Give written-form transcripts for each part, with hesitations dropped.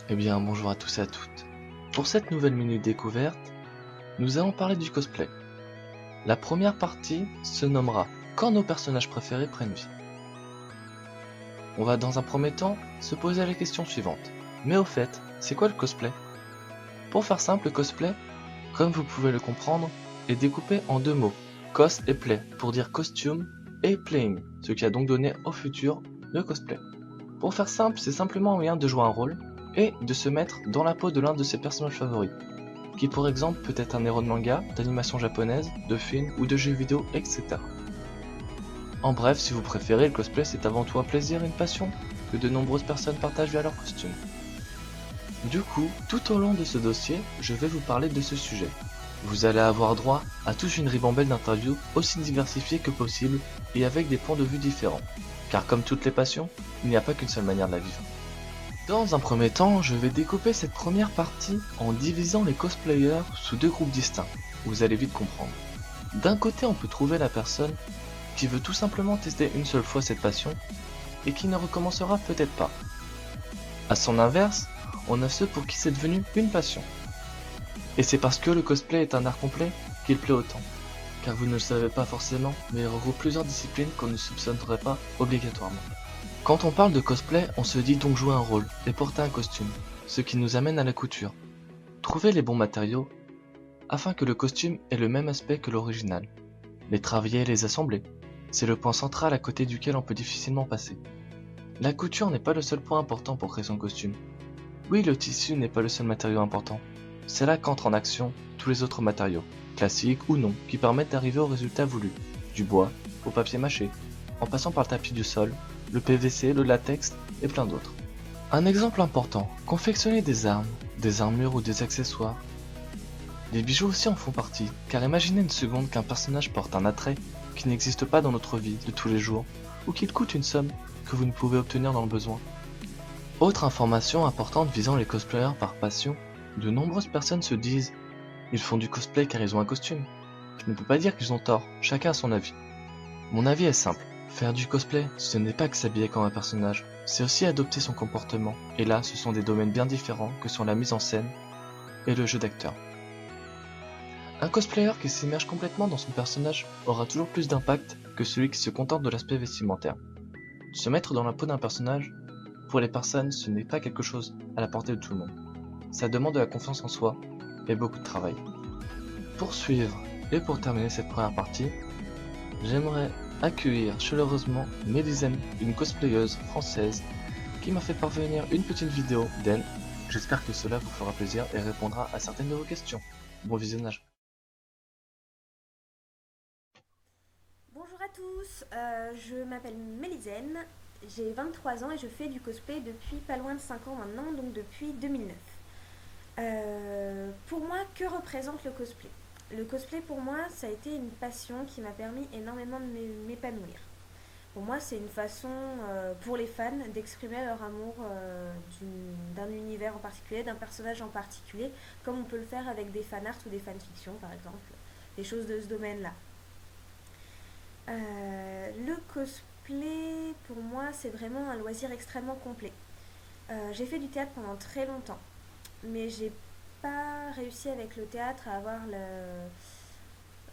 Eh bien, bonjour à tous et à toutes. Pour cette nouvelle minute découverte, nous allons parler du cosplay. La première partie se nommera Quand nos personnages préférés prennent vie. On va dans un premier temps se poser la question suivante. Mais au fait, c'est quoi le cosplay? Pour faire simple, le cosplay, comme vous pouvez le comprendre, est découpé en deux mots, cos et play, pour dire costume, et playing, ce qui a donc donné au futur le cosplay. Pour faire simple, c'est simplement un moyen de jouer un rôle et de se mettre dans la peau de l'un de ses personnages favoris, qui pour exemple peut être un héros de manga, d'animation japonaise, de film ou de jeux vidéo, etc. En bref, si vous préférez, le cosplay c'est avant tout un plaisir et une passion que de nombreuses personnes partagent via leur costume. Du coup, tout au long de ce dossier, je vais vous parler de ce sujet. Vous allez avoir droit à toute une ribambelle d'interviews aussi diversifiées que possible et avec des points de vue différents. Car comme toutes les passions, il n'y a pas qu'une seule manière de la vivre. Dans un premier temps, je vais découper cette première partie en divisant les cosplayers sous deux groupes distincts. Vous allez vite comprendre. D'un côté, on peut trouver la personne qui veut tout simplement tester une seule fois cette passion et qui ne recommencera peut-être pas. À son inverse, on a ceux pour qui c'est devenu une passion. Et c'est parce que le cosplay est un art complet qu'il plaît autant. Car vous ne le savez pas forcément, mais il regroupe plusieurs disciplines qu'on ne soupçonnerait pas obligatoirement. Quand on parle de cosplay, on se dit donc jouer un rôle et porter un costume, ce qui nous amène à la couture. Trouver les bons matériaux afin que le costume ait le même aspect que l'original. Les travailler et les assembler, c'est le point central à côté duquel on peut difficilement passer. La couture n'est pas le seul point important pour créer son costume. Oui, le tissu n'est pas le seul matériau important. C'est là qu'entrent en action tous les autres matériaux, classiques ou non, qui permettent d'arriver au résultat voulu. Du bois, au papier mâché, en passant par le tapis du sol, le PVC, le latex et plein d'autres. Un exemple important, confectionner des armes, des armures ou des accessoires. Les bijoux aussi en font partie, car imaginez une seconde qu'un personnage porte un attrait qui n'existe pas dans notre vie de tous les jours, ou qu'il coûte une somme que vous ne pouvez obtenir dans le besoin. Autre information importante visant les cosplayers par passion, de nombreuses personnes se disent « Ils font du cosplay car ils ont un costume ». Je ne peux pas dire qu'ils ont tort, chacun a son avis. Mon avis est simple, faire du cosplay, ce n'est pas que s'habiller comme un personnage, c'est aussi adopter son comportement, et là ce sont des domaines bien différents que sont la mise en scène et le jeu d'acteur. Un cosplayer qui s'immerge complètement dans son personnage aura toujours plus d'impact que celui qui se contente de l'aspect vestimentaire. Se mettre dans la peau d'un personnage, pour les personnes, ce n'est pas quelque chose à la portée de tout le monde. Ça demande de la confiance en soi et beaucoup de travail. Pour suivre et pour terminer cette première partie, j'aimerais accueillir chaleureusement Mélisène, une cosplayeuse française qui m'a fait parvenir une petite vidéo d'elle. J'espère que cela vous fera plaisir et répondra à certaines de vos questions. Bon visionnage. Bonjour à tous, je m'appelle Mélisène, j'ai 23 ans et je fais du cosplay depuis pas loin de 5 ans maintenant, donc depuis 2009. Pour moi, que représente le cosplay? Le cosplay pour moi, ça a été une passion qui m'a permis énormément de m'épanouir. Pour moi, c'est une façon pour les fans d'exprimer leur amour d'un univers en particulier, d'un personnage en particulier, comme on peut le faire avec des fanarts ou des fanfictions par exemple, des choses de ce domaine-là. Le cosplay, pour moi, c'est vraiment un loisir extrêmement complet. J'ai fait du théâtre pendant très longtemps, mais j'ai pas réussi avec le théâtre à avoir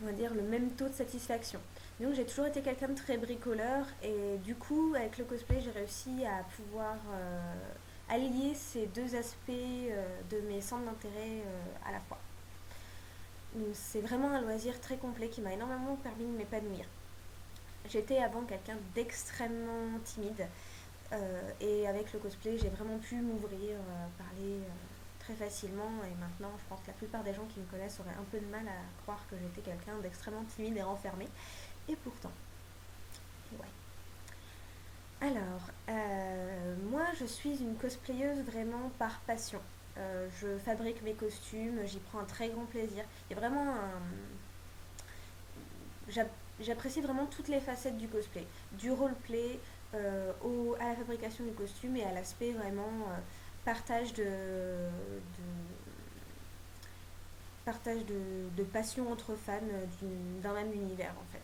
on va dire, le même taux de satisfaction. Donc j'ai toujours été quelqu'un de très bricoleur et du coup, avec le cosplay, j'ai réussi à pouvoir allier ces deux aspects de mes centres d'intérêt à la fois. Donc c'est vraiment un loisir très complet qui m'a énormément permis de m'épanouir. J'étais avant quelqu'un d'extrêmement timide et avec le cosplay j'ai vraiment pu m'ouvrir, parler très facilement et maintenant je pense que la plupart des gens qui me connaissent auraient un peu de mal à croire que j'étais quelqu'un d'extrêmement timide et renfermé et pourtant, ouais. Alors, moi je suis une cosplayeuse vraiment par passion. Je fabrique mes costumes, j'y prends un très grand plaisir. Il y a vraiment un, j'apprécie vraiment toutes les facettes du cosplay, du roleplay à la fabrication du costume et à l'aspect vraiment partage de passion entre fans d'un même univers en fait.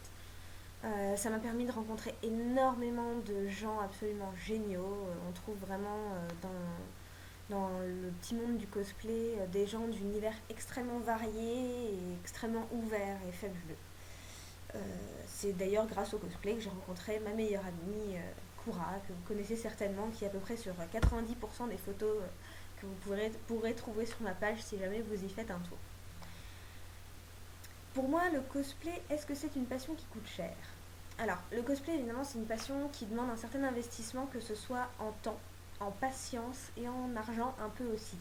Ça m'a permis de rencontrer énormément de gens absolument géniaux. On trouve vraiment dans le petit monde du cosplay des gens d'univers extrêmement variés et extrêmement ouverts et fabuleux. Euh, c'est d'ailleurs grâce au cosplay que j'ai rencontré ma meilleure amie, Koura, que vous connaissez certainement, qui est à peu près sur 90% des photos que vous pourrez trouver sur ma page si jamais vous y faites un tour. Pour moi, le cosplay, est-ce que c'est une passion qui coûte cher? Alors, le cosplay, évidemment, c'est une passion qui demande un certain investissement, que ce soit en temps, en patience et en argent un peu aussi.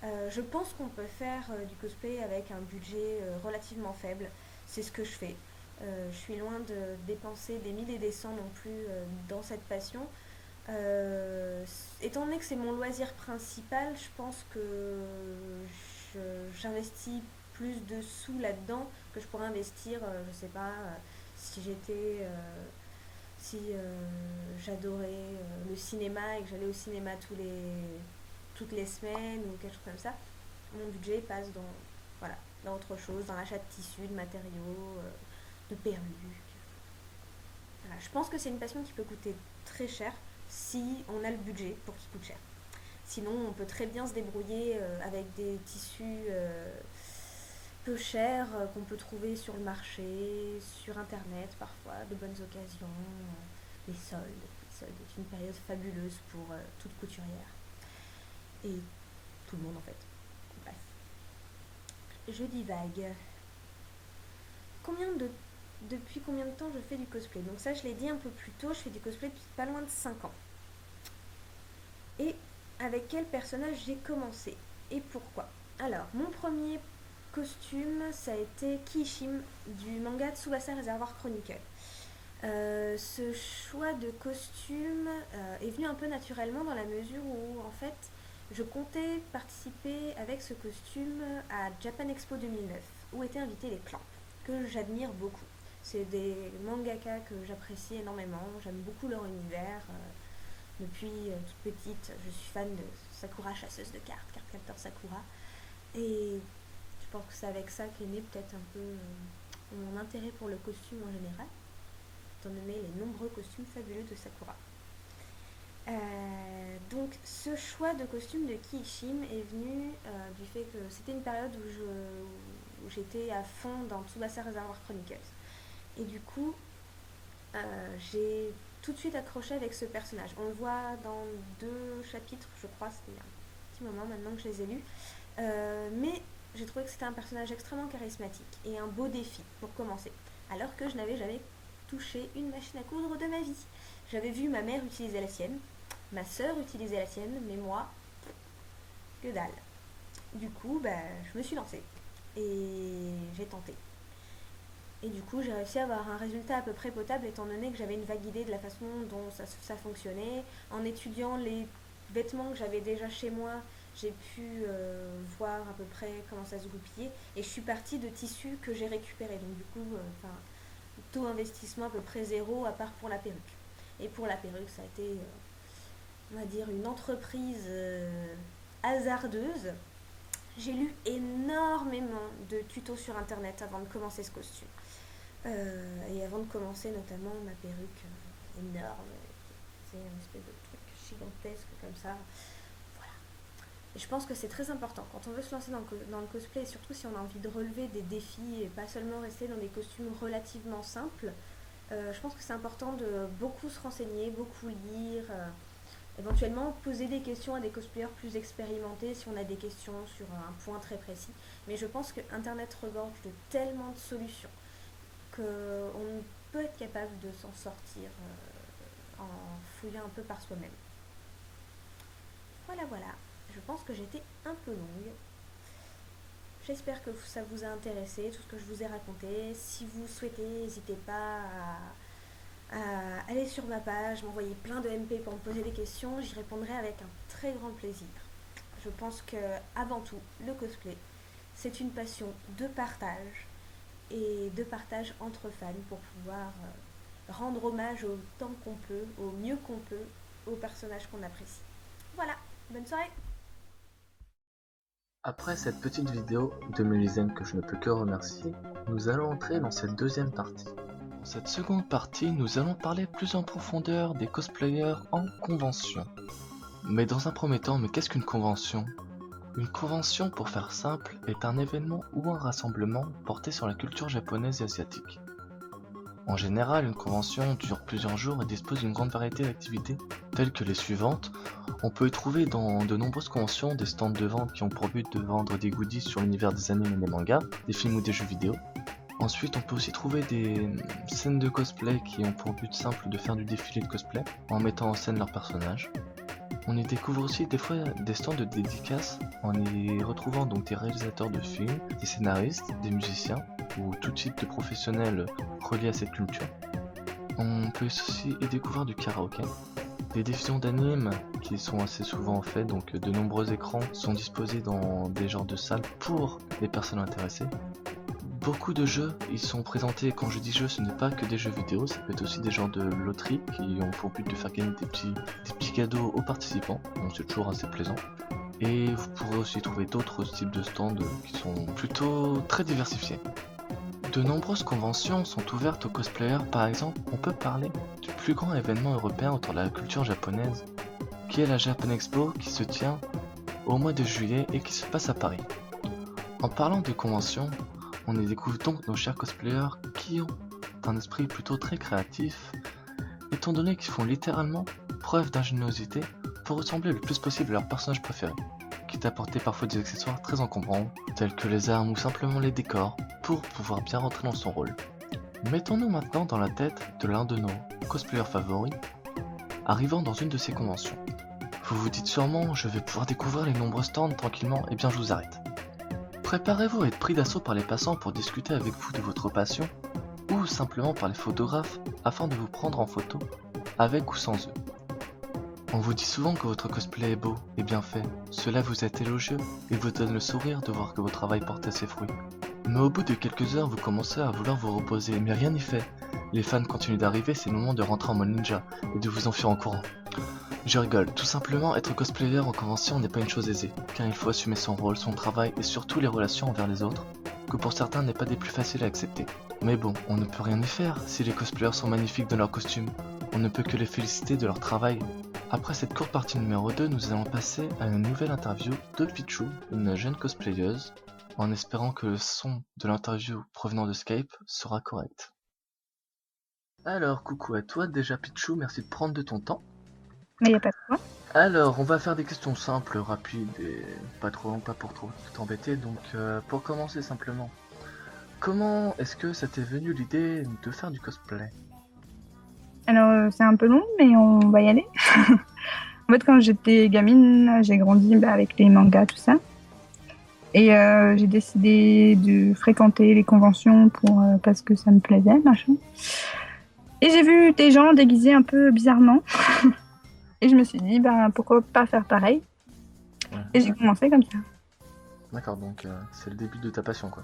Je pense qu'on peut faire du cosplay avec un budget relativement faible. C'est ce que je fais. Je suis loin de dépenser des mille et des cents non plus dans cette passion. Euh, Étant donné que c'est mon loisir principal, je pense que j'investis plus de sous là-dedans que je pourrais investir, je sais pas, si j'adorais le cinéma et que j'allais au cinéma toutes les semaines ou quelque chose comme ça. Mon budget passe voilà, dans autre chose, dans l'achat de tissus, de matériaux, de perruques. Voilà, je pense que c'est une passion qui peut coûter très cher si on a le budget pour qu'il coûte cher. Sinon, on peut très bien se débrouiller avec des tissus peu chers qu'on peut trouver sur le marché, sur internet parfois, de bonnes occasions, les soldes. Les soldes est une période fabuleuse pour toute couturière et tout le monde en fait. Bref, je divague. Depuis combien de temps je fais du cosplay? Donc ça, je l'ai dit un peu plus tôt, je fais du cosplay depuis pas loin de 5 ans. Et avec quel personnage j'ai commencé? Et pourquoi? Alors, mon premier costume, ça a été Kiishim du manga Tsubasa Reservoir Chronicle. Ce choix de costume est venu un peu naturellement dans la mesure où, en fait, je comptais participer avec ce costume à Japan Expo 2009, où étaient invités les Clamp, que j'admire beaucoup. C'est des mangaka que j'apprécie énormément, j'aime beaucoup leur univers. Depuis toute petite, je suis fan de Sakura, chasseuse de cartes, carte capteur Sakura. Et je pense que c'est avec ça qu'est né peut-être un peu mon intérêt pour le costume en général, étant donné les nombreux costumes fabuleux de Sakura. Donc ce choix de costume de Kiishim est venu du fait que c'était une période où j'étais à fond dans Tsubasa Reservoir Chronicles. Et du coup, j'ai tout de suite accroché avec ce personnage. On le voit dans 2 chapitres, je crois, c'était il y a un petit moment maintenant que je les ai lus. Mais j'ai trouvé que c'était un personnage extrêmement charismatique et un beau défi pour commencer. Alors que je n'avais jamais touché une machine à coudre de ma vie. J'avais vu ma mère utiliser la sienne, ma sœur utiliser la sienne, mais moi, que dalle. Du coup, je me suis lancée et j'ai tenté. Et du coup, j'ai réussi à avoir un résultat à peu près potable étant donné que j'avais une vague idée de la façon dont ça fonctionnait. En étudiant les vêtements que j'avais déjà chez moi, j'ai pu voir à peu près comment ça se goupillait. Et je suis partie de tissus que j'ai récupérés. Donc du coup, taux investissement à peu près zéro à part pour la perruque. Et pour la perruque, ça a été, on va dire, une entreprise hasardeuse. J'ai lu énormément de tutos sur internet avant de commencer ce costume. Et avant de commencer notamment ma perruque énorme, c'est une espèce de truc gigantesque comme ça. Voilà. Et je pense que c'est très important quand on veut se lancer dans le cosplay, et surtout si on a envie de relever des défis et pas seulement rester dans des costumes relativement simples. Je pense que c'est important de beaucoup se renseigner, beaucoup lire, éventuellement poser des questions à des cosplayers plus expérimentés si on a des questions sur un point très précis. Mais je pense que Internet regorge de tellement de solutions qu'on peut être capable de s'en sortir en fouillant un peu par soi-même. Voilà, voilà. Je pense que j'étais un peu longue. J'espère que ça vous a intéressé, tout ce que je vous ai raconté. Si vous souhaitez, n'hésitez pas à aller sur ma page, m'envoyer plein de MP pour me poser des questions. J'y répondrai avec un très grand plaisir. Je pense que, avant tout, le cosplay, c'est une passion de partage et de partage entre fans pour pouvoir rendre hommage autant qu'on peut, au mieux qu'on peut, aux personnages qu'on apprécie. Voilà, bonne soirée! Après cette petite vidéo de Mélisène que je ne peux que remercier, nous allons entrer dans cette deuxième partie. Dans cette seconde partie, nous allons parler plus en profondeur des cosplayers en convention. Mais dans un premier temps, mais qu'est-ce qu'une convention? Une convention, pour faire simple, est un événement ou un rassemblement porté sur la culture japonaise et asiatique. En général, une convention dure plusieurs jours et dispose d'une grande variété d'activités, telles que les suivantes. On peut y trouver dans de nombreuses conventions des stands de vente qui ont pour but de vendre des goodies sur l'univers des animes et des mangas, des films ou des jeux vidéo. Ensuite, on peut aussi trouver des scènes de cosplay qui ont pour but simple de faire du défilé de cosplay en mettant en scène leurs personnages. On y découvre aussi des fois des stands de dédicaces en y retrouvant donc des réalisateurs de films, des scénaristes, des musiciens ou tout type de professionnels reliés à cette culture. On peut aussi y découvrir du karaoké, des diffusions d'animes qui sont assez souvent faites, donc de nombreux écrans sont disposés dans des genres de salles pour les personnes intéressées. Beaucoup de jeux y sont présentés, et quand je dis jeux, ce n'est pas que des jeux vidéo, ça peut être aussi des genres de loterie qui ont pour but de faire gagner des petits cadeaux aux participants, donc c'est toujours assez plaisant. Et vous pourrez aussi trouver d'autres types de stands qui sont plutôt très diversifiés. De nombreuses conventions sont ouvertes aux cosplayers, par exemple, on peut parler du plus grand événement européen autour de la culture japonaise, qui est la Japan Expo qui se tient au mois de juillet et qui se passe à Paris. En parlant de conventions, on y découvre donc nos chers cosplayers qui ont un esprit plutôt très créatif, étant donné qu'ils font littéralement preuve d'ingéniosité pour ressembler le plus possible à leur personnage préféré, quitte à porter parfois des accessoires très encombrants, tels que les armes ou simplement les décors, pour pouvoir bien rentrer dans son rôle. Mettons-nous maintenant dans la tête de l'un de nos cosplayers favoris, arrivant dans une de ces conventions. Vous vous dites sûrement, je vais pouvoir découvrir les nombreux stands tranquillement, et bien je vous arrête. Préparez-vous à être pris d'assaut par les passants pour discuter avec vous de votre passion, ou simplement par les photographes afin de vous prendre en photo, avec ou sans eux. On vous dit souvent que votre cosplay est beau et bien fait, cela vous est élogieux et vous donne le sourire de voir que votre travail porte ses fruits. Mais au bout de quelques heures, vous commencez à vouloir vous reposer, mais rien n'y fait. Les fans continuent d'arriver, c'est le moment de rentrer en mode ninja et de vous enfuir en courant. Je rigole, tout simplement être cosplayer en convention n'est pas une chose aisée, car il faut assumer son rôle, son travail et surtout les relations envers les autres, que pour certains n'est pas des plus faciles à accepter. Mais bon, on ne peut rien y faire si les cosplayers sont magnifiques dans leurs costumes, on ne peut que les féliciter de leur travail. Après cette courte partie numéro 2, nous allons passer à une nouvelle interview de Pichu, une jeune cosplayeuse, en espérant que le son de l'interview provenant de Skype sera correct. Alors, coucou à toi déjà Pichu, merci de prendre de ton temps. Mais y a pas de quoi. Alors, on va faire des questions simples, rapides et pas pour trop t'embêter. Donc, pour commencer simplement, comment est-ce que ça t'est venu l'idée de faire du cosplay? Alors, c'est un peu long, mais on va y aller. En fait, quand j'étais gamine, j'ai grandi avec les mangas, tout ça. Et j'ai décidé de fréquenter les conventions parce que ça me plaisait, machin. Et j'ai vu des gens déguisés un peu bizarrement. Et je me suis dit, pourquoi pas faire pareil. Ouais. Et j'ai commencé comme ça. D'accord, donc c'est le début de ta passion, quoi.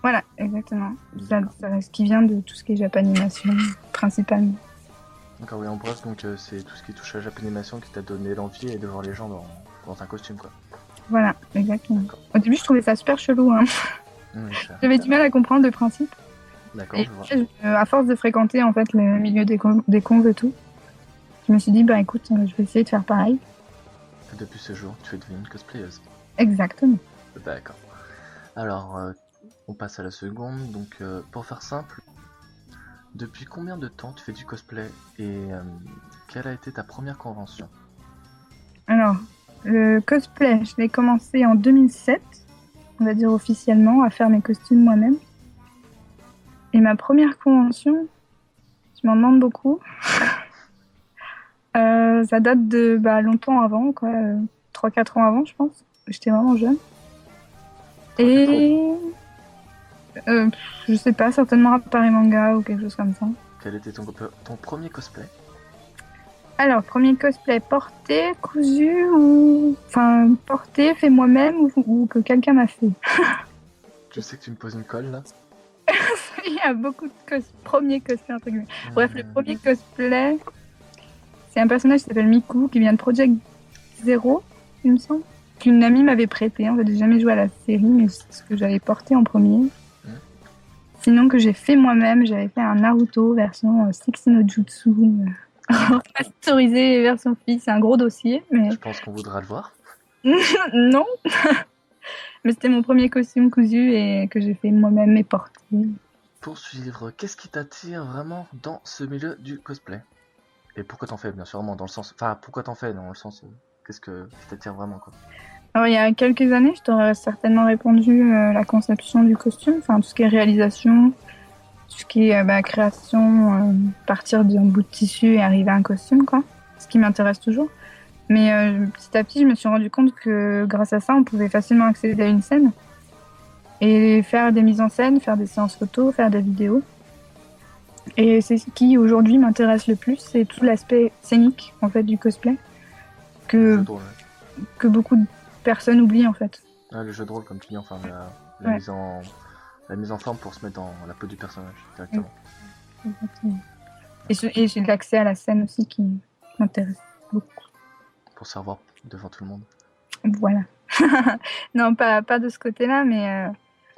Voilà, exactement. Ça ce qui vient de tout ce qui est japanimation, principalement. D'accord, oui, en bref, donc c'est tout ce qui touche à la japanimation qui t'a donné l'envie de voir les gens dans un costume, quoi. Voilà, exactement. Au début, je trouvais ça super chelou. Hein. Oui, j'avais du mal à comprendre le principe. D'accord, je vois. À force de fréquenter en fait le milieu des conves et tout, je me suis dit, écoute, je vais essayer de faire pareil. Depuis ce jour, tu es devenue une cosplayeuse. Exactement. D'accord. Alors, on passe à la seconde. Donc, pour faire simple, depuis combien de temps tu fais du cosplay et quelle a été ta première convention? Alors, le cosplay, je l'ai commencé en 2007, on va dire officiellement, à faire mes costumes moi-même. Et ma première convention, je m'en demande beaucoup. Ça date de longtemps avant, quoi, 3-4 ans avant, je pense. J'étais vraiment jeune. Et je sais pas, certainement à Paris Manga ou quelque chose comme ça. Quel était ton premier cosplay? Alors, premier cosplay porté, cousu ou... Enfin, porté, fait moi-même ou que quelqu'un m'a fait. Je sais que tu me poses une colle, là. Il y a beaucoup de premiers cosplays, entre guillemets. Bref, le premier cosplay, c'est un personnage qui s'appelle Miku, qui vient de Project Zero, il me semble. Qu'une amie m'avait prêté. En fait, j'ai jamais joué à la série, mais c'est ce que j'avais porté en premier. Sinon, que j'ai fait moi-même, j'avais fait un Naruto version Sexy no Jutsu. Remasteriser version fille, c'est un gros dossier, mais Je pense qu'on voudra le voir. non. Mais c'était mon premier costume cousu et que j'ai fait moi-même et porté. Poursuivre, qu'est-ce qui t'attire vraiment dans ce milieu du cosplay? Et pourquoi t'en fais, bien sûr, dans le sens... Enfin, pourquoi t'en fais, dans le sens... Qu'est-ce qui t'attire vraiment, quoi? Alors, il y a quelques années, je t'aurais certainement répondu la conception du costume, enfin tout ce qui est réalisation, tout ce qui est création, partir d'un bout de tissu et arriver à un costume, quoi. Ce qui m'intéresse toujours. Mais petit à petit, je me suis rendu compte que grâce à ça, on pouvait facilement accéder à une scène et faire des mises en scène, faire des séances photos, faire des vidéos. Et c'est ce qui aujourd'hui m'intéresse le plus, c'est tout l'aspect scénique en fait du cosplay Le que, jeu de rôle, ouais. que beaucoup de personnes oublient en fait. Ah, le jeu de rôle, comme tu dis, enfin, la Ouais. mise en forme pour se mettre dans la peau du personnage, directement. Exactement. Et j'ai de l'accès à la scène aussi qui m'intéresse beaucoup. Pour se savoir devant tout le monde. Voilà. Non, pas de ce côté-là, mais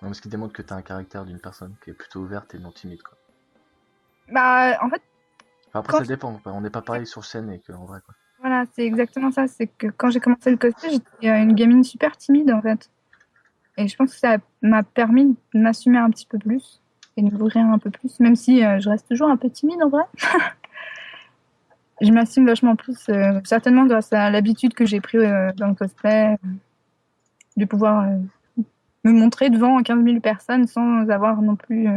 Non, mais ce qui démontre que t'as un caractère d'une personne qui est plutôt ouverte et non timide, quoi. en fait, Enfin, après, Quand- ça dépend, quoi. On n'est pas pareil sur scène et qu'en vrai, quoi. voilà, c'est exactement ça. C'est que quand j'ai commencé le cosplay, j'étais une gamine super timide en fait. Et je pense que ça m'a permis de m'assumer un petit peu plus et de m'ouvrir un peu plus, même si je reste toujours un peu timide en vrai. Je m'assume vachement plus, certainement grâce à l'habitude que j'ai pris dans le cosplay, de pouvoir me montrer devant 15 000 personnes sans avoir non plus,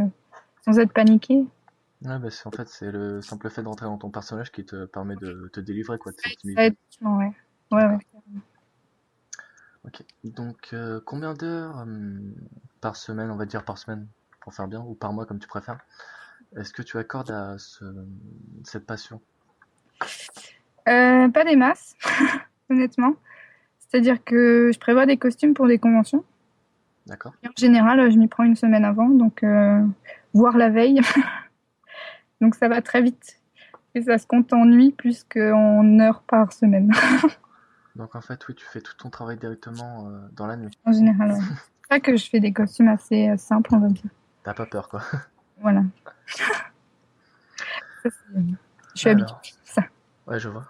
sans être paniquée. Ouais, bah, en fait, c'est le simple fait d'entrer dans ton personnage qui te permet de te délivrer, quoi, de cette Ça timidité. aide vachement, ouais. Ouais, ouais. Ok. Donc, combien d'heures par semaine, on va dire par semaine, pour faire bien, ou par mois, comme tu préfères, est-ce que tu accordes à cette passion? Pas des masses, honnêtement. C'est-à-dire que je prévois des costumes pour des conventions. D'accord? Et en général, je m'y prends une semaine avant, donc voire la veille. Donc ça va très vite. Et ça se compte en nuit plus qu'en heures par semaine, Donc, en fait, oui, tu fais tout ton travail directement dans la nuit. en général. Ouais. C'est pour ça que je fais des costumes assez simples, on va dire. T'as pas peur, quoi. Voilà. Ça, je suis habituée Alors, à ça. ouais, je vois.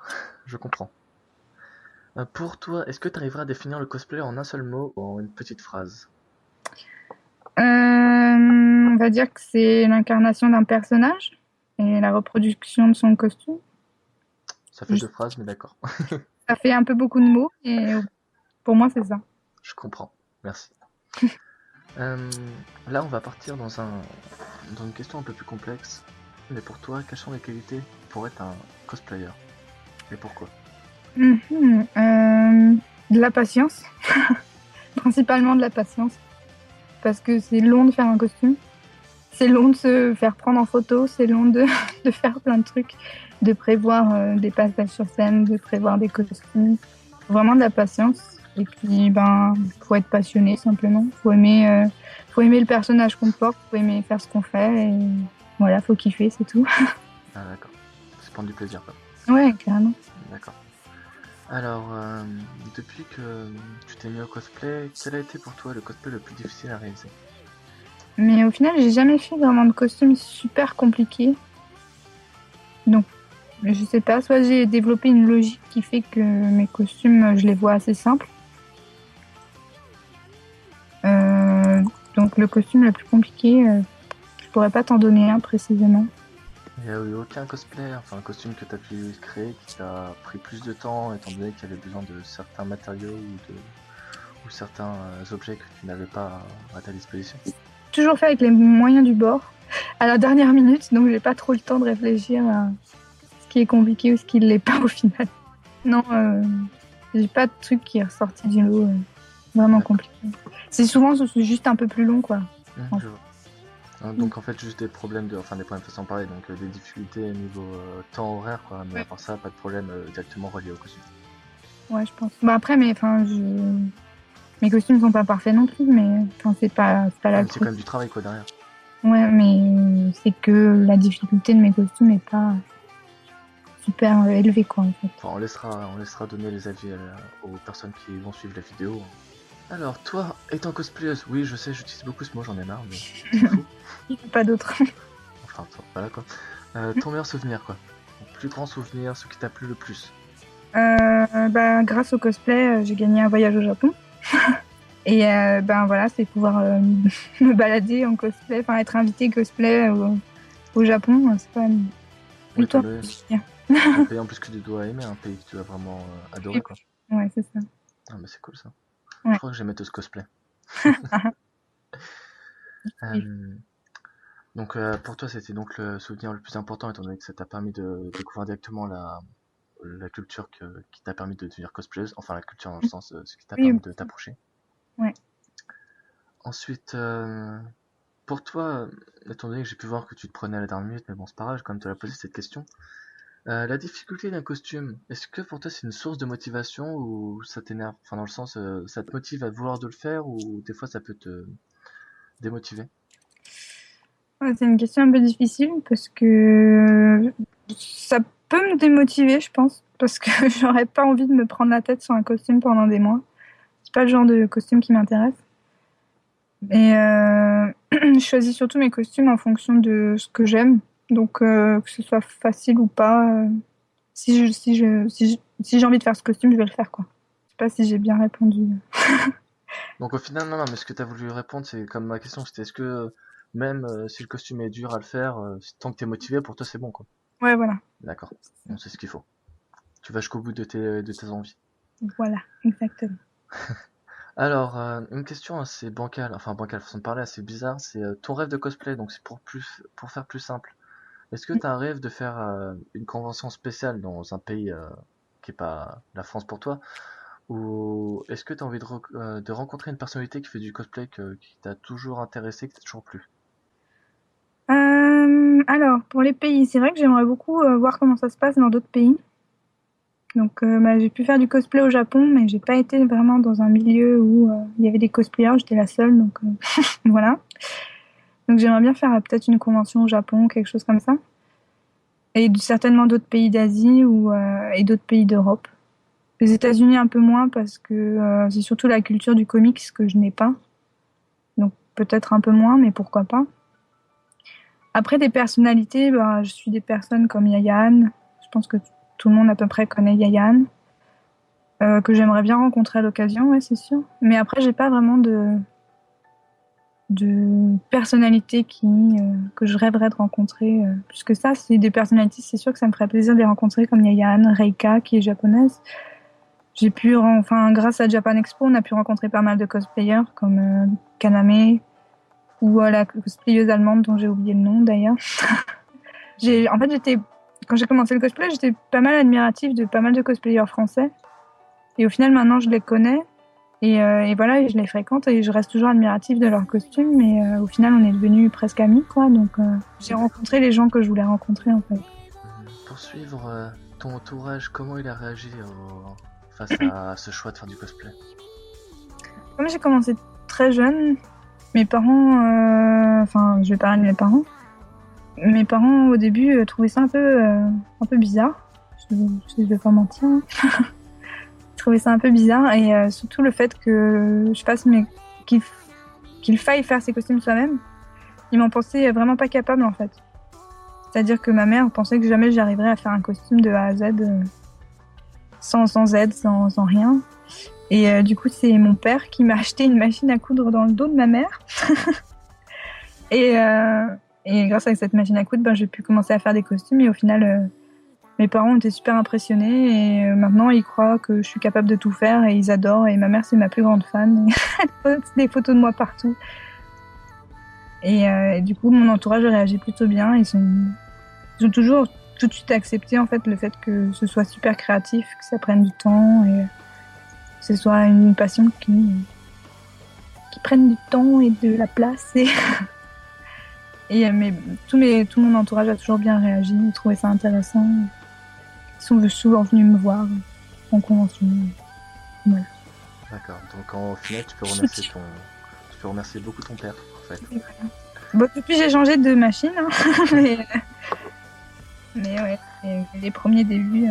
Je comprends. Pour toi, est-ce que tu arriveras à définir le cosplay en un seul mot ou en une petite phrase? On va dire que c'est l'incarnation d'un personnage et la reproduction de son costume. Ça fait Je- deux phrases, mais d'accord. Ça fait un peu beaucoup de mots et pour moi, c'est ça. Je comprends. Merci. Là, on va partir dans une question un peu plus complexe. Mais pour toi, quelles sont les qualités pour être un cosplayer? Et pourquoi? De la patience, principalement de la patience, parce que c'est long de faire un costume, c'est long de se faire prendre en photo, c'est long de faire plein de trucs, de prévoir des passages sur scène, de prévoir des costumes, vraiment de la patience. Et puis, faut être passionné simplement, faut aimer le personnage qu'on porte, faut aimer faire ce qu'on fait, et voilà, faut kiffer, c'est tout. Ah, d'accord. C'est prendre du plaisir, quoi. Ouais, carrément. D'accord. Alors, depuis que tu t'es mis au cosplay, quel a été pour toi le cosplay le plus difficile à réaliser? Mais au final, j'ai jamais fait vraiment de costume super compliqué. Donc, je sais pas, soit j'ai développé une logique qui fait que mes costumes, je les vois assez simples. Donc, le costume le plus compliqué, je pourrais pas t'en donner un précisément. Il n'y a eu aucun cosplay, enfin un costume que tu as pu créer qui t'a pris plus de temps étant donné qu'il y avait besoin de certains matériaux ou certains objets que tu n'avais pas à ta disposition? Toujours fait avec les moyens du bord, à la dernière minute, donc j'ai pas trop le temps de réfléchir à ce qui est compliqué ou ce qui ne l'est pas au final. Non, j'ai pas de truc qui est ressorti du lot vraiment compliqué. C'est souvent juste un peu plus long, quoi. Je vois. Donc en fait juste des problèmes des problèmes façon parler, donc des difficultés au niveau temps horaire, quoi, mais à part ça pas de problème directement relié au costume. Ouais, je pense. Après, mes costumes sont pas parfaits non plus, mais c'est pas la C'est quand même du travail, quoi, derrière. Ouais, mais c'est que la difficulté de mes costumes est pas super élevée, quoi, en fait. Enfin, on laissera donner les avis aux personnes qui vont suivre la vidéo. Alors toi, étant cosplayeuse, oui je sais, j'utilise beaucoup ce mot, j'en ai marre, mais c'est fou. Il n'y a pas d'autre. Enfin, voilà quoi. Ton meilleur souvenir, quoi. Ton plus grand souvenir, ce qui t'a plu le plus? Grâce au cosplay, j'ai gagné un voyage au Japon. Et voilà, c'est pouvoir me balader en cosplay, enfin être invité cosplay au Japon, c'est pas une Oui, victoire. un pays en plus que tu dois aimer, un pays que tu as vraiment adoré, quoi. Ouais, c'est ça. Ah, mais c'est cool ça. Ouais. Je crois que j'aimais tout ce cosplay. Donc pour toi, c'était donc le souvenir le plus important, étant donné que ça t'a permis de découvrir directement la culture qui t'a permis de devenir cosplayeuse, enfin la culture dans le sens ce qui t'a permis de t'approcher. Ouais. Ensuite, pour toi, étant donné que j'ai pu voir que tu te prenais à la dernière minute, mais bon c'est pas grave, j'ai quand même te la poser cette question. La difficulté d'un costume, est-ce que pour toi c'est une source de motivation ou ça t'énerve? Enfin dans le sens, ça te motive à vouloir de le faire ou des fois ça peut te démotiver? Ouais, c'est une question un peu difficile parce que ça peut me démotiver, je pense, parce que j'aurais pas envie de me prendre la tête sur un costume pendant des mois. C'est pas le genre de costume qui m'intéresse. Et je choisis surtout mes costumes en fonction de ce que j'aime. Donc que ce soit facile ou pas, si j'ai envie de faire ce costume, je vais le faire, quoi. Je sais pas si j'ai bien répondu. Donc au final, non, mais ce que tu as voulu répondre, c'est comme ma question, c'était est-ce que même si le costume est dur à le faire, tant que tu es motivé, pour toi c'est bon, quoi. Ouais, voilà. D'accord, bon, c'est ce qu'il faut. Tu vas jusqu'au bout de tes envies. Voilà, exactement. Alors, une question assez bancale, façon de parler, assez bizarre, c'est ton rêve de cosplay, donc c'est pour faire plus simple. Est-ce que tu as un rêve de faire une convention spéciale dans un pays qui est pas la France pour toi? Ou est-ce que tu as envie de rencontrer une personnalité qui fait du cosplay qui t'a toujours intéressé, qui t'a toujours plu? Alors, pour les pays, c'est vrai que j'aimerais beaucoup voir comment ça se passe dans d'autres pays. Donc, j'ai pu faire du cosplay au Japon, mais j'ai pas été vraiment dans un milieu où il y avait des cosplayers, j'étais la seule, donc voilà. Donc, j'aimerais bien faire peut-être une convention au Japon, quelque chose comme ça. Et certainement d'autres pays d'Asie et d'autres pays d'Europe. Les États-Unis un peu moins parce que c'est surtout la culture du comics que je n'ai pas. Donc, peut-être un peu moins, mais pourquoi pas. Après, des personnalités, je suis des personnes comme Yayan. Je pense que tout le monde à peu près connaît Yayan. Que j'aimerais bien rencontrer à l'occasion, ouais, c'est sûr. Mais après, j'ai pas vraiment de personnalités que je rêverais de rencontrer. Plus que ça, c'est des personnalités, c'est sûr que ça me ferait plaisir de les rencontrer, comme Yayan, Reika, qui est japonaise. Grâce à Japan Expo, on a pu rencontrer pas mal de cosplayers, comme Kaname, ou la cosplayeuse allemande dont j'ai oublié le nom d'ailleurs. Quand j'ai commencé le cosplay, j'étais pas mal admirative de pas mal de cosplayers français. Et au final, maintenant, je les connais. Et voilà, et je les fréquente et je reste toujours admirative de leurs costumes. Mais au final, on est devenus presque amis, quoi. Donc, j'ai rencontré les gens que je voulais rencontrer, en fait. Pour suivre ton entourage, comment il a réagi face à ce choix de faire du cosplay? Comme j'ai commencé très jeune, mes parents, je vais parler de mes parents. Mes parents, au début, trouvaient ça un peu bizarre. Je vais pas mentir. Ils trouvaient ça un peu bizarre. Et surtout le fait que je fasse qu'il faille faire ses costumes soi-même. Ils m'en pensaient vraiment pas capable, en fait. C'est-à-dire que ma mère pensait que jamais j'arriverais à faire un costume de A à Z sans aide, sans rien. Et du coup, c'est mon père qui m'a acheté une machine à coudre dans le dos de ma mère. Et grâce à cette machine à coudre, j'ai pu commencer à faire des costumes. Et au final, mes parents ont été super impressionnés. Et maintenant, ils croient que je suis capable de tout faire. Et ils adorent. Et ma mère, c'est ma plus grande fan. Elle poste des photos de moi partout. Et du coup, mon entourage a réagi plutôt bien. Ils ont toujours tout de suite accepté en fait, le fait que ce soit super créatif, que ça prenne du temps. Et que ce soit une passion qui prenne du temps et de la place. Mais tout mon entourage a toujours bien réagi, ils trouvaient ça intéressant. Ils sont souvent venus me voir en convention. Voilà. D'accord, donc en final tu peux remercier beaucoup ton père en fait. Voilà. Bon, depuis j'ai changé de machine, hein. mais ouais, les premiers débuts,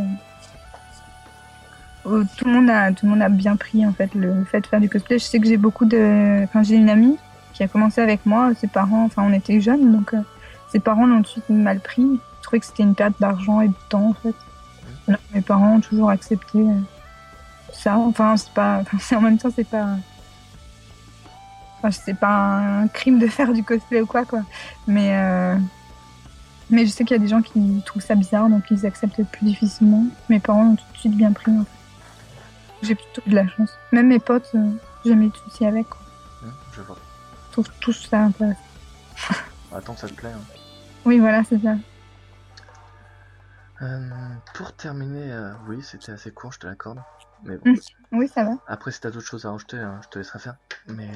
tout le monde a bien pris en fait le fait de faire du cosplay. Je sais que j'ai une amie qui a commencé avec moi, ses parents, on était jeunes, donc ses parents l'ont tout de suite mal pris. Ils trouvé que c'était une perte d'argent et de temps en fait. Alors, mes parents ont toujours accepté ça. Enfin, c'est pas. En même temps, c'est pas. Enfin, c'est pas un crime de faire du cosplay ou quoi. Mais je sais qu'il y a des gens qui trouvent ça bizarre, donc ils acceptent plus difficilement. Mes parents ont tout de suite bien pris en fait. J'ai plutôt de la chance. Même mes potes, j'ai jamais eu de soucis avec. Quoi. Je vois. Je trouve tout ça intéressant. Attends que ça te plaît. Hein. Oui, voilà, c'est ça. Pour terminer, oui, c'était assez court, je te l'accorde. Mais bon. Oui, ça va. Après, si t'as d'autres choses à rajouter, hein, je te laisserai faire. Mais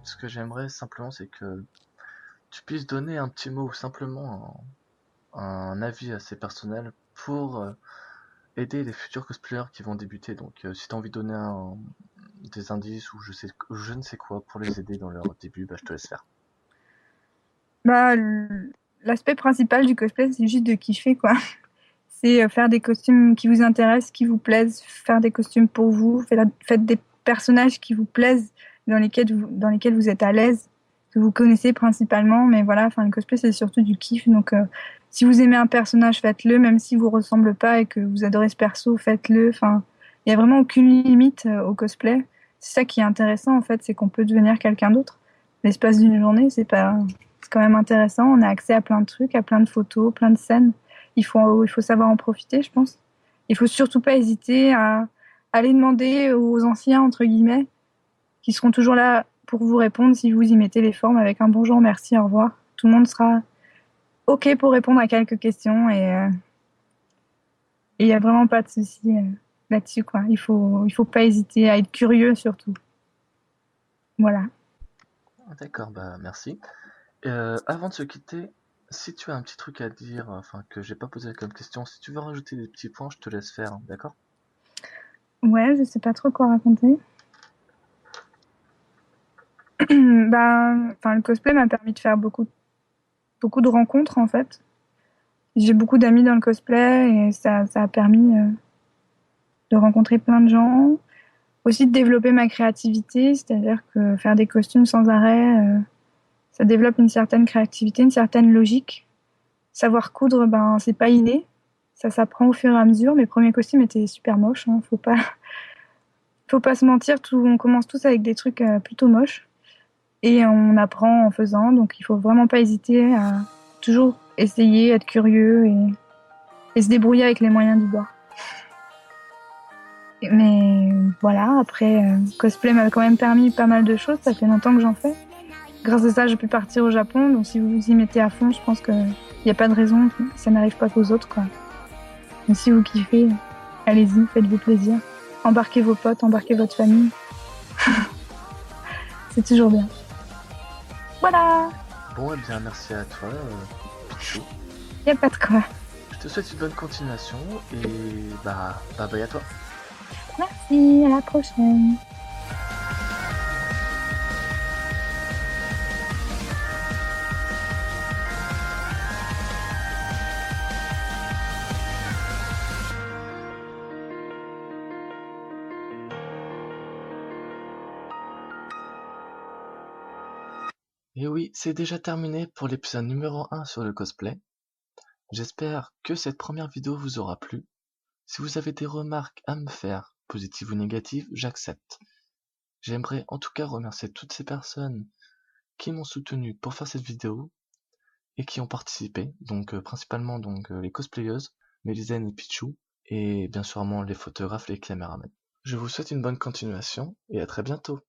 ce que j'aimerais simplement, c'est que tu puisses donner un petit mot ou simplement un avis assez personnel pour aider les futurs cosplayers qui vont débuter. Donc, si t'as envie de donner des indices ou je ne sais quoi pour les aider dans leur début, bah, je te laisse faire. Bah, l'aspect principal du cosplay, c'est juste de kiffer, quoi. C'est faire des costumes qui vous intéressent, qui vous plaisent, faire des costumes pour vous, faites des personnages qui vous plaisent, dans lesquels vous êtes à l'aise, que vous connaissez principalement. Mais voilà, enfin, le cosplay, c'est surtout du kiff. Donc, si vous aimez un personnage, faites-le, même s'il vous ressemble pas et que vous adorez ce perso, faites-le. Enfin, il y a vraiment aucune limite au cosplay. C'est ça qui est intéressant, en fait, c'est qu'on peut devenir quelqu'un d'autre. L'espace d'une journée, c'est quand même intéressant. On a accès à plein de trucs, à plein de photos, plein de scènes. Il faut savoir en profiter, je pense. Il faut surtout pas hésiter à aller demander aux anciens, entre guillemets, qui seront toujours là pour vous répondre si vous y mettez les formes avec un bonjour, merci, au revoir. Tout le monde sera OK pour répondre à quelques questions et il n'y a vraiment pas de souci là-dessus, quoi. Il faut pas hésiter à être curieux, surtout. Voilà. D'accord, bah merci. Avant de se quitter, si tu as un petit truc à dire, enfin que j'ai pas posé comme question, si tu veux rajouter des petits points, je te laisse faire, hein, d'accord? Ouais, je sais pas trop quoi raconter. Le cosplay m'a permis de faire beaucoup de rencontres, en fait. J'ai beaucoup d'amis dans le cosplay et ça a permis de rencontrer plein de gens. Aussi de développer ma créativité, c'est-à-dire que faire des costumes sans arrêt, ça développe une certaine créativité, une certaine logique. Savoir coudre, c'est pas inné. Ça s'apprend au fur et à mesure. Mes premiers costumes étaient super moches, hein. Faut pas se mentir, on commence tous avec des trucs plutôt moches. Et on apprend en faisant, donc il faut vraiment pas hésiter à toujours essayer, être curieux et se débrouiller avec les moyens du bord. Mais voilà, après, cosplay m'a quand même permis pas mal de choses, ça fait longtemps que j'en fais. Grâce à ça, j'ai pu partir au Japon, donc si vous vous y mettez à fond, je pense qu'il n'y a pas de raison que ça n'arrive pas qu'aux autres, quoi. Donc si vous kiffez, allez-y, faites-vous plaisir. Embarquez vos potes, embarquez votre famille. C'est toujours bien. Voilà. Bon, et bien merci à toi, Pichou. Y a pas de quoi. Je te souhaite une bonne continuation et bye bye à toi. Merci, à la prochaine. Et oui, c'est déjà terminé pour l'épisode numéro 1 sur le cosplay. J'espère que cette première vidéo vous aura plu. Si vous avez des remarques à me faire, positives ou négatives, j'accepte. J'aimerais en tout cas remercier toutes ces personnes qui m'ont soutenu pour faire cette vidéo et qui ont participé, donc principalement les cosplayeuses, Mélisène et Pichou, et bien sûrement les photographes et les caméramans. Je vous souhaite une bonne continuation et à très bientôt.